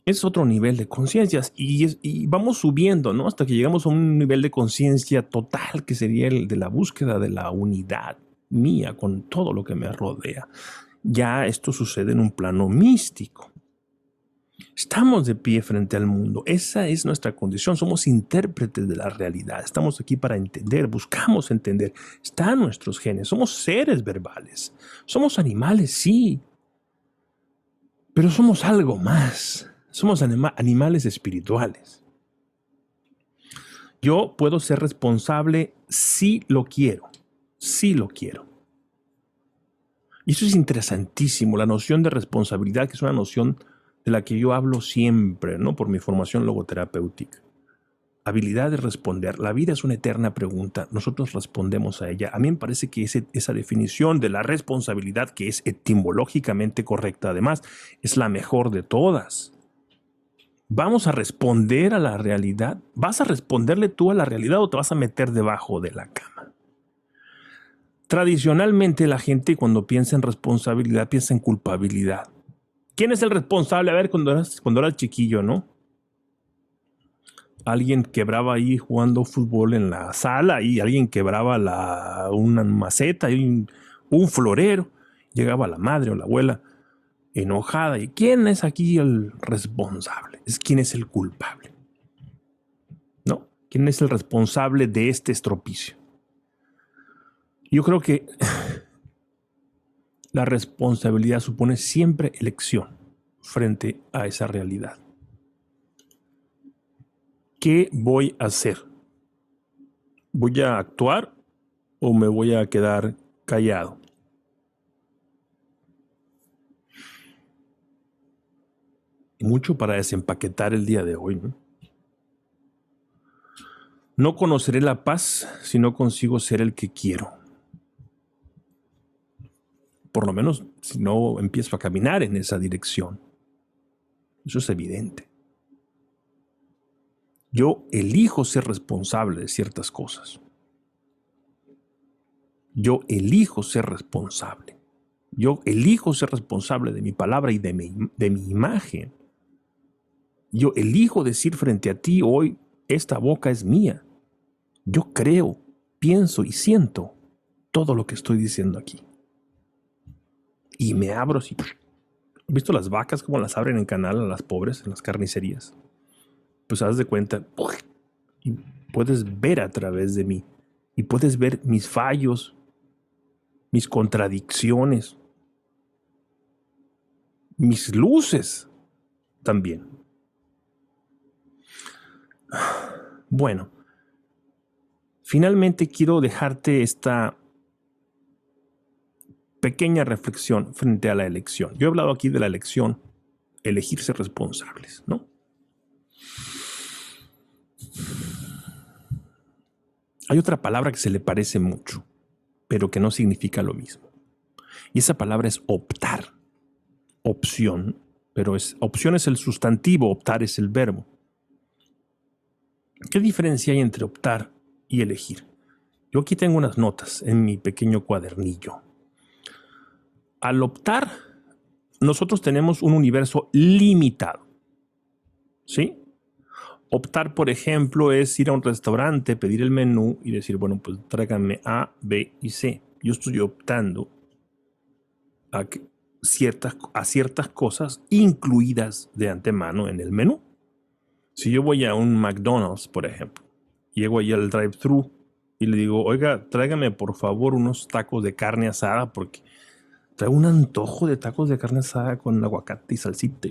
Es otro nivel de conciencias y vamos subiendo, ¿no? Hasta que llegamos a un nivel de conciencia total que sería el de la búsqueda de la unidad mía con todo lo que me rodea. Ya esto sucede en un plano místico. Estamos de pie frente al mundo. Esa es nuestra condición. Somos intérpretes de la realidad. Estamos aquí para entender, buscamos entender. Están nuestros genes. Somos seres verbales. Somos animales, sí. Pero somos algo más. Somos animales espirituales. Yo puedo ser responsable si lo quiero. Si lo quiero. Y eso es interesantísimo. La noción de responsabilidad, que es una noción de la que yo hablo siempre, ¿no? Por mi formación logoterapéutica. Habilidad de responder. La vida es una eterna pregunta. Nosotros respondemos a ella. A mí me parece que esa definición de la responsabilidad, que es etimológicamente correcta, además, es la mejor de todas. ¿Vamos a responder a la realidad? ¿Vas a responderle tú a la realidad o te vas a meter debajo de la cama? Tradicionalmente la gente cuando piensa en responsabilidad piensa en culpabilidad. ¿Quién es el responsable? A ver, cuando eras chiquillo, ¿no? Alguien quebraba ahí jugando fútbol en la sala y alguien quebraba una maceta y un florero. Llegaba la madre o la abuela enojada. ¿Y quién es aquí el responsable? ¿Quién es el culpable? ¿No? ¿Quién es el responsable de este estropicio? Yo creo que La responsabilidad supone siempre elección frente a esa realidad. ¿Qué voy a hacer? ¿Voy a actuar o me voy a quedar callado? Mucho para desempaquetar el día de hoy, ¿no? No conoceré la paz si no consigo ser el que quiero. Por lo menos si no empiezo a caminar en esa dirección. Eso es evidente. Yo elijo ser responsable de ciertas cosas. Yo elijo ser responsable. Yo elijo ser responsable de mi palabra y de mi imagen. Yo elijo decir frente a ti hoy, esta boca es mía. Yo creo, pienso y siento todo lo que estoy diciendo aquí. Y me abro así. ¿Has visto las vacas como las abren en canal a las pobres en las carnicerías? Pues haz de cuenta. Y puedes ver a través de mí. Y puedes ver mis fallos, mis contradicciones, mis luces también. Bueno, finalmente quiero dejarte esta pequeña reflexión frente a la elección. Yo he hablado aquí de la elección, elegirse responsables, ¿no? Hay otra palabra que se le parece mucho, pero que no significa lo mismo. Y esa palabra es optar. Opción, pero opción es el sustantivo, optar es el verbo. ¿Qué diferencia hay entre optar y elegir? Yo aquí tengo unas notas en mi pequeño cuadernillo. Al optar, nosotros tenemos un universo limitado. ¿Sí? Optar, por ejemplo, es ir a un restaurante, pedir el menú y decir, bueno, pues tráiganme A, B y C. Yo estoy optando a ciertas cosas incluidas de antemano en el menú. Si yo voy a un McDonald's, por ejemplo, llego ahí al drive-thru y le digo, oiga, tráigame por favor unos tacos de carne asada porque traigo un antojo de tacos de carne asada con aguacate y salsita.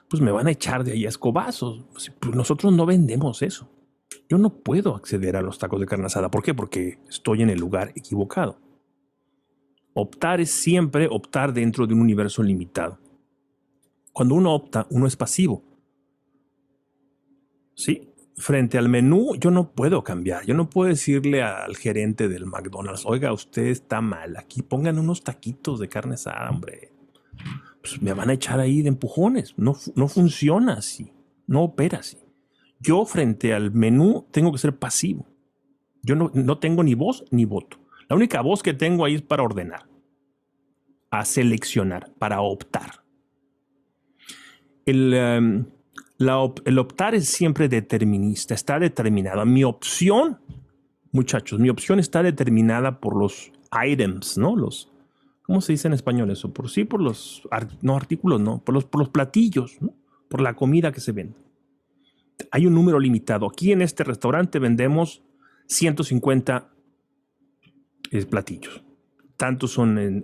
Pues me van a echar de ahí a escobazos. Pues nosotros no vendemos eso. Yo no puedo acceder a los tacos de carne asada. ¿Por qué? Porque estoy en el lugar equivocado. Optar es siempre optar dentro de un universo limitado. Cuando uno opta, uno es pasivo. ¿Sí? Frente al menú, yo no puedo cambiar. Yo no puedo decirle al gerente del McDonald's, oiga, usted está mal. Aquí pongan unos taquitos de carne asada, hombre. Pues me van a echar ahí de empujones. No funciona así. No opera así. Yo frente al menú tengo que ser pasivo. Yo no tengo ni voz ni voto. La única voz que tengo ahí es para ordenar, a seleccionar, para optar. El optar es siempre determinista, está determinado. Mi opción, muchachos, mi opción está determinada por los items, ¿no? ¿Cómo se dice en español eso? Por los artículos, no, por los platillos, ¿no? Por la comida que se vende. Hay un número limitado. Aquí en este restaurante vendemos 150 platillos. Tantos son,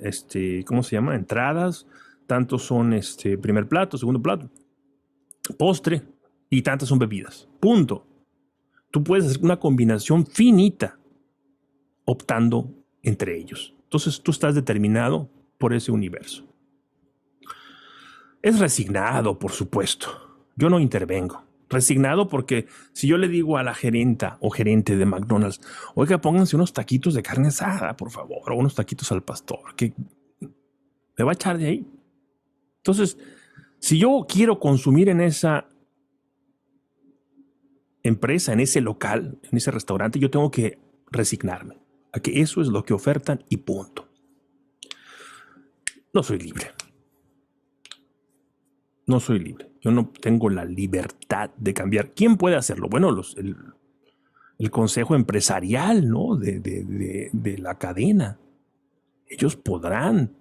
¿cómo se llama? Entradas, tantos son primer plato, segundo plato, postre y tantas son bebidas. Punto. Tú puedes hacer una combinación finita optando entre ellos. Entonces tú estás determinado por ese universo. Es resignado, por supuesto. Yo no intervengo. Resignado porque si yo le digo a la gerenta o gerente de McDonald's, oiga, pónganse unos taquitos de carne asada, por favor, o unos taquitos al pastor, que me va a echar de ahí. Entonces, si yo quiero consumir en esa empresa, en ese local, en ese restaurante, yo tengo que resignarme a que eso es lo que ofertan y punto. No soy libre. No soy libre. Yo no tengo la libertad de cambiar. ¿Quién puede hacerlo? Bueno, el consejo empresarial, ¿no? de la cadena. Ellos podrán,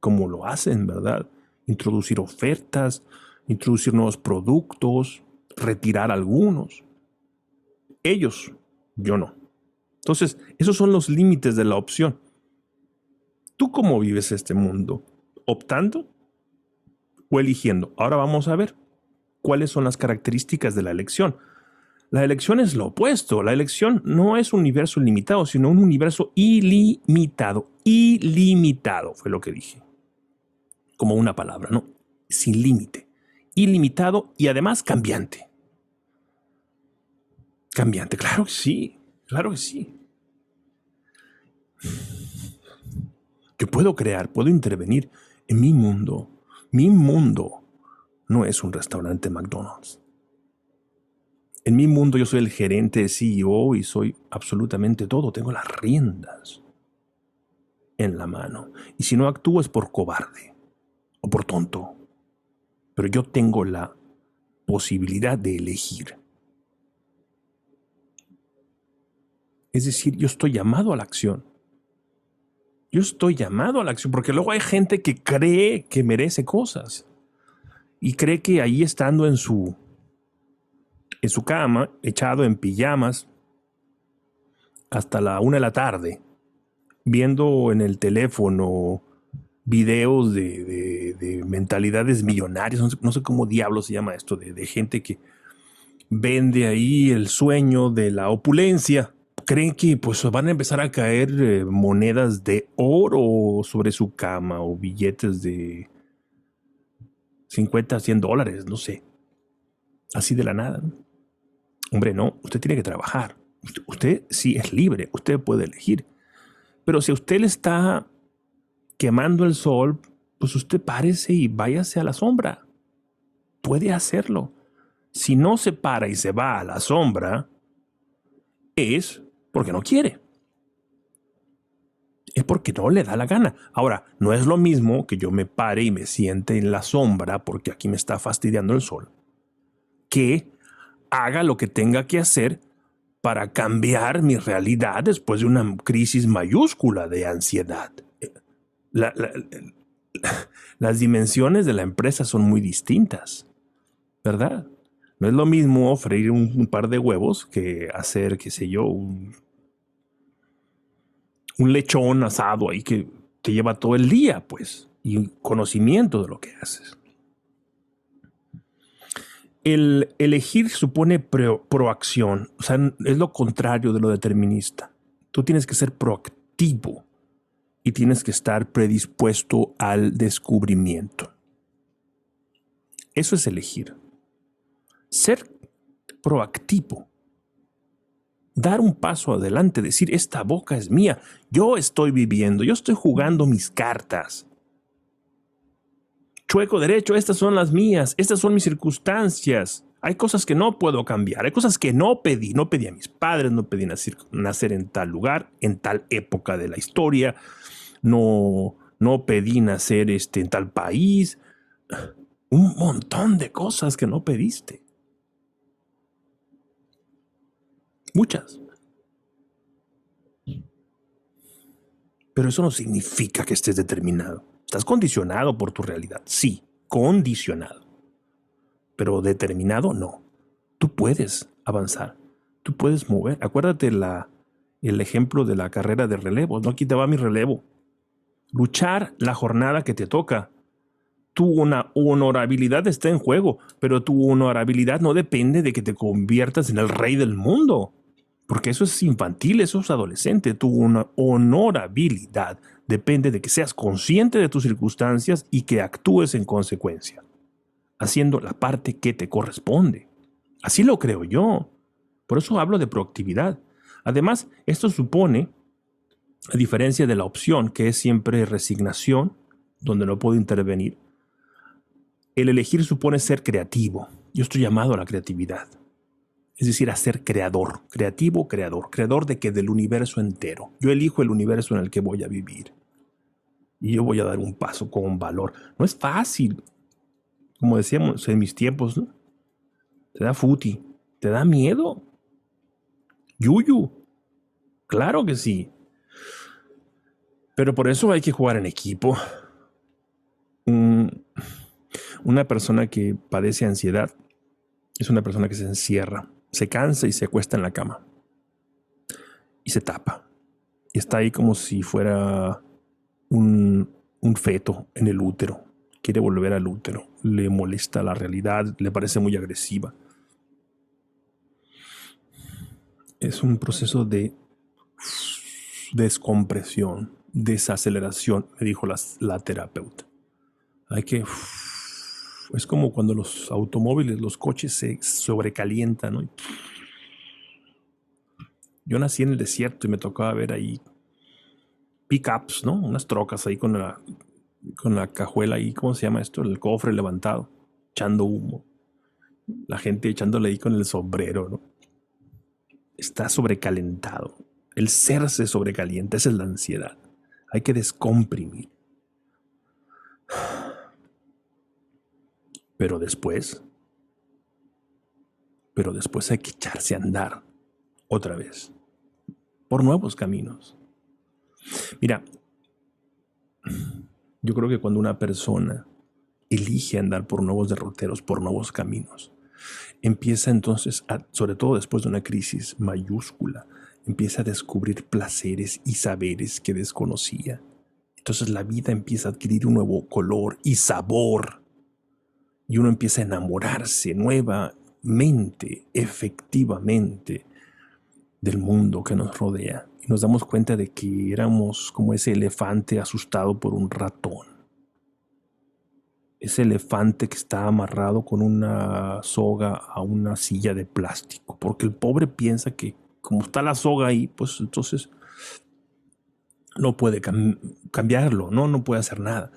como lo hacen, ¿verdad? Introducir ofertas, introducir nuevos productos, retirar algunos. Ellos, yo no. Entonces, esos son los límites de la opción. ¿Tú cómo vives este mundo? ¿Optando o eligiendo? Ahora vamos a ver cuáles son las características de la elección. La elección es lo opuesto. La elección no es un universo limitado, sino un universo ilimitado. Ilimitado fue lo que dije. Como una palabra, ¿no? Sin límite. Ilimitado y además cambiante. Cambiante, claro que sí. Claro que sí. Yo puedo crear, puedo intervenir en mi mundo. Mi mundo no es un restaurante McDonald's. En mi mundo yo soy el gerente CEO y soy absolutamente todo. Tengo las riendas en la mano. Y si no actúo es por cobarde o por tonto. Pero yo tengo la posibilidad de elegir. Es decir, yo estoy llamado a la acción. Yo estoy llamado a la acción porque luego hay gente que cree que merece cosas y cree que ahí estando en su cama, echado en pijamas, hasta la 1 de la tarde, viendo en el teléfono videos de mentalidades millonarias, no sé cómo diablos se llama esto, de gente que vende ahí el sueño de la opulencia. Creen que pues van a empezar a caer monedas de oro sobre su cama o billetes de 50 a 100 dólares, no sé. Así de la nada, ¿no? Hombre, no, usted tiene que trabajar. Usted sí es libre, usted puede elegir. Pero si a usted le está quemando el sol, pues usted párese y váyase a la sombra. Puede hacerlo. Si no se para y se va a la sombra, es porque no quiere. Es porque no le da la gana. Ahora, no es lo mismo que yo me pare y me siente en la sombra porque aquí me está fastidiando el sol, que haga lo que tenga que hacer para cambiar mi realidad después de una crisis mayúscula de ansiedad. La, la, las dimensiones de la empresa son muy distintas, ¿verdad? No es lo mismo freír un par de huevos que hacer, qué sé yo, un lechón asado ahí que te lleva todo el día, pues, y conocimiento de lo que haces. El elegir supone proacción, o sea, es lo contrario de lo determinista. Tú tienes que ser proactivo y tienes que estar predispuesto al descubrimiento. Eso es elegir. Ser proactivo. Dar un paso adelante, decir, esta boca es mía, yo estoy viviendo, yo estoy jugando mis cartas. Chueco derecho, estas son las mías, estas son mis circunstancias. Hay cosas que no puedo cambiar, hay cosas que no pedí a mis padres, no pedí nacer en tal lugar, en tal época de la historia, no pedí nacer en tal país. Un montón de cosas que no pediste. Muchas. Pero eso no significa que estés determinado. Estás condicionado por tu realidad. Sí, condicionado. Pero determinado no. Tú puedes avanzar. Tú puedes mover. Acuérdate el ejemplo de la carrera de relevos. No, aquí te va mi relevo. Luchar la jornada que te toca. Tu honorabilidad está en juego, pero tu honorabilidad no depende de que te conviertas en el rey del mundo. Porque eso es infantil, eso es adolescente. Tu honorabilidad depende de que seas consciente de tus circunstancias y que actúes en consecuencia, haciendo la parte que te corresponde. Así lo creo yo. Por eso hablo de proactividad. Además, esto supone, a diferencia de la opción, que es siempre resignación, donde no puedo intervenir, el elegir supone ser creativo. Yo estoy llamado a la creatividad. Es decir, a ser creador, creativo, creador de que del universo entero. Yo elijo el universo en el que voy a vivir. Y yo voy a dar un paso con valor. No es fácil. Como decíamos en mis tiempos, ¿no? Te da futi, te da miedo. Yuyu. Claro que sí. Pero por eso hay que jugar en equipo. Una persona que padece ansiedad es una persona que se encierra, se cansa y se acuesta en la cama. Y se tapa. Y está ahí como si fuera un feto en el útero. Quiere volver al útero. Le molesta la realidad, le parece muy agresiva. Es un proceso de descompresión, desaceleración, me dijo la terapeuta. Hay que... Es como cuando los automóviles, los coches se sobrecalientan, ¿no? Yo nací en el desierto y me tocaba ver ahí pickups, ¿no? Unas trocas ahí con la cajuela ahí, ¿cómo se llama esto? El cofre levantado, echando humo. La gente echándole ahí con el sombrero, ¿no? Está sobrecalentado. El ser se sobrecalienta, esa es la ansiedad. Hay que descomprimir. Pero después hay que echarse a andar otra vez por nuevos caminos. Mira, yo creo que cuando una persona elige andar por nuevos derroteros, por nuevos caminos, empieza entonces, sobre todo después de una crisis mayúscula, empieza a descubrir placeres y saberes que desconocía. Entonces la vida empieza a adquirir un nuevo color y sabor. Y uno empieza a enamorarse nuevamente, efectivamente, del mundo que nos rodea. Y nos damos cuenta de que éramos como ese elefante asustado por un ratón. Ese elefante que está amarrado con una soga a una silla de plástico. Porque el pobre piensa que como está la soga ahí, pues entonces no puede cambiarlo, no puede hacer nada.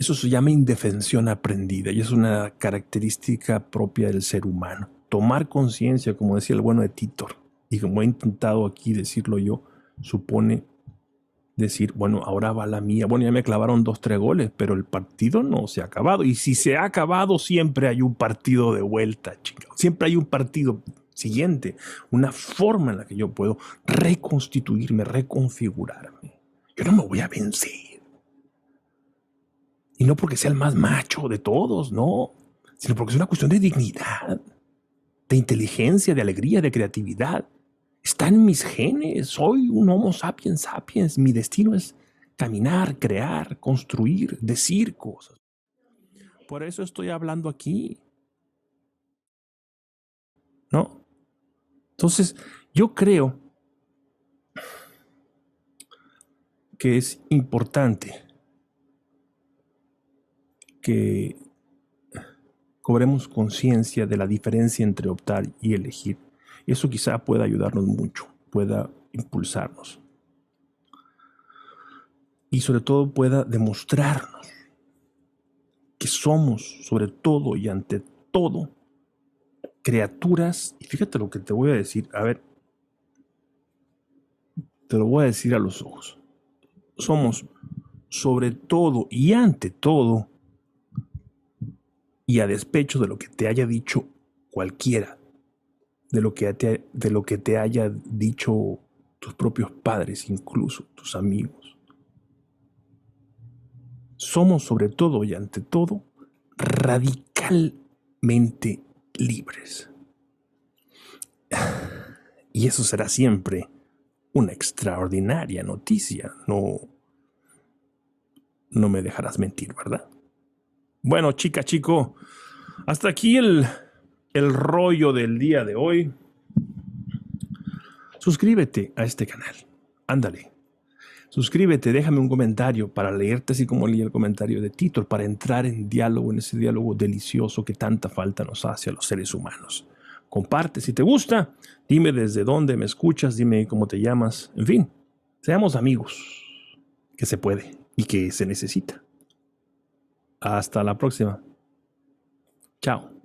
Eso se llama indefensión aprendida y es una característica propia del ser humano. Tomar conciencia, como decía el bueno de Titor, y como he intentado aquí decirlo yo, supone decir, bueno, ahora va la mía. Bueno, ya me clavaron 2-3 goles, pero el partido no se ha acabado. Y si se ha acabado, siempre hay un partido de vuelta, chicos. Siempre hay un partido siguiente, una forma en la que yo puedo reconstituirme, reconfigurarme. Yo no me voy a vencer. Y no porque sea el más macho de todos, no, sino porque es una cuestión de dignidad, de inteligencia, de alegría, de creatividad. Está en mis genes, soy un Homo sapiens sapiens, mi destino es caminar, crear, construir, decir cosas. Por eso estoy hablando aquí, ¿no? Entonces, yo creo que es importante que cobremos conciencia de la diferencia entre optar y elegir. Y eso quizá pueda ayudarnos mucho, pueda impulsarnos. Y sobre todo pueda demostrarnos que somos, sobre todo y ante todo, criaturas. Y fíjate lo que te voy a decir. A ver, te lo voy a decir a los ojos. Somos, sobre todo y ante todo, y a despecho de lo que te haya dicho cualquiera, de lo que te haya dicho tus propios padres, incluso tus amigos. Somos sobre todo y ante todo radicalmente libres. Y eso será siempre una extraordinaria noticia. No me dejarás mentir, ¿verdad? Bueno, chica, chico, hasta aquí el rollo del día de hoy. Suscríbete a este canal. Ándale. Suscríbete, déjame un comentario para leerte así como leí el comentario de Titor, para entrar en diálogo, en ese diálogo delicioso que tanta falta nos hace a los seres humanos. Comparte si te gusta, dime desde dónde me escuchas, dime cómo te llamas, en fin, seamos amigos, que se puede y que se necesita. Hasta la próxima. Chao.